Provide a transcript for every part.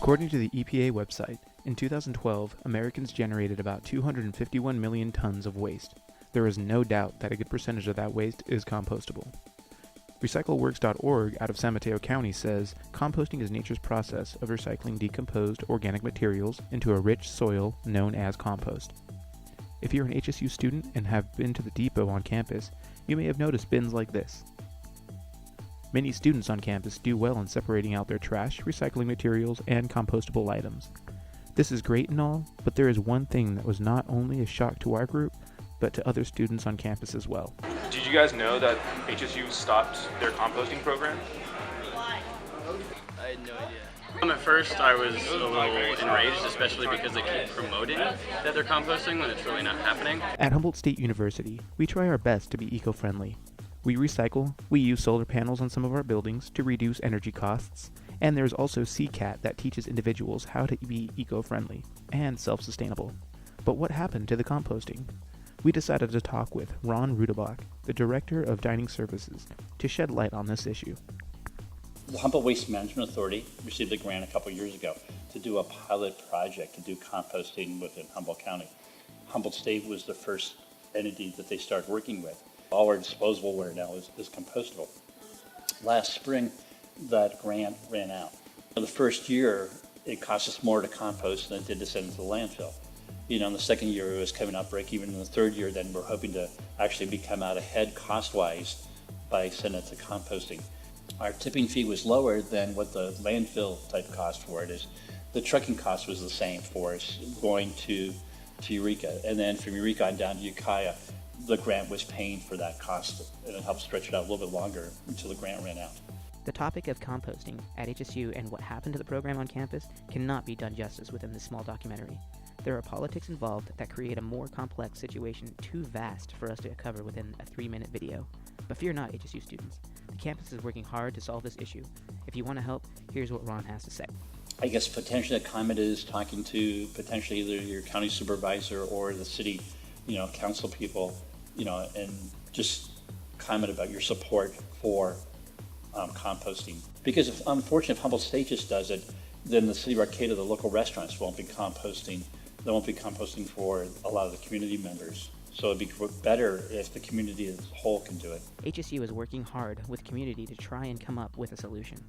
According to the EPA website, in 2012, Americans generated about 251 million tons of waste. There is no doubt that a good percentage of that waste is compostable. RecycleWorks.org out of San Mateo County says, composting is nature's process of recycling decomposed organic materials into a rich soil known as compost. If you're an HSU student and have been to the depot on campus, you may have noticed bins like this. Many students on campus do well in separating out their trash, recycling materials, and compostable items. This is great and all, but there is one thing that was not only a shock to our group, but to other students on campus as well. Did you guys know that HSU stopped their composting program? Why? I had no idea. At first I was a little enraged, especially because they keep promoting that they're composting when it's really not happening. At Humboldt State University, we try our best to be eco-friendly. We recycle, we use solar panels on some of our buildings to reduce energy costs, and there's also CCAT that teaches individuals how to be eco-friendly and self-sustainable. But what happened to the composting? We decided to talk with Ron Rudebach, the Director of Dining Services, to shed light on this issue. The Humboldt Waste Management Authority received a grant a couple years ago to do a pilot project to do composting within Humboldt County. Humboldt State was the first entity that they started working with. All our disposable ware now is compostable. Last spring, that grant ran out. The first year, it cost us more to compost than it did to send it to the landfill. In the second year, it was coming out break even. In the third year, then we're hoping to actually become out ahead cost-wise by sending it to composting. Our tipping fee was lower than what the landfill type cost for it is. The trucking cost was the same for us going to Eureka. And then from Eureka on down to Ukiah, the grant was paying for that cost, and it helped stretch it out a little bit longer until the grant ran out. The topic of composting at HSU and what happened to the program on campus cannot be done justice within this small documentary. There are politics involved that create a more complex situation too vast for us to cover within a 3-minute video. But fear not, HSU students. The campus is working hard to solve this issue. If you want to help, here's what Ron has to say. I guess potentially a comment is talking to potentially either your county supervisor or the city, council people, and just comment about your support for composting. Because unfortunately, if Humboldt State just does it, then the city of Arcata, the local restaurants won't be composting. They won't be composting for a lot of the community members. So it'd be better if the community as a whole can do it. HSU is working hard with community to try and come up with a solution.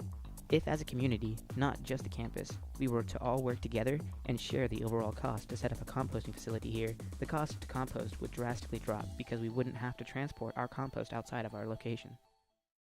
If as a community, not just the campus, we were to all work together and share the overall cost to set up a composting facility here, the cost to compost would drastically drop because we wouldn't have to transport our compost outside of our location.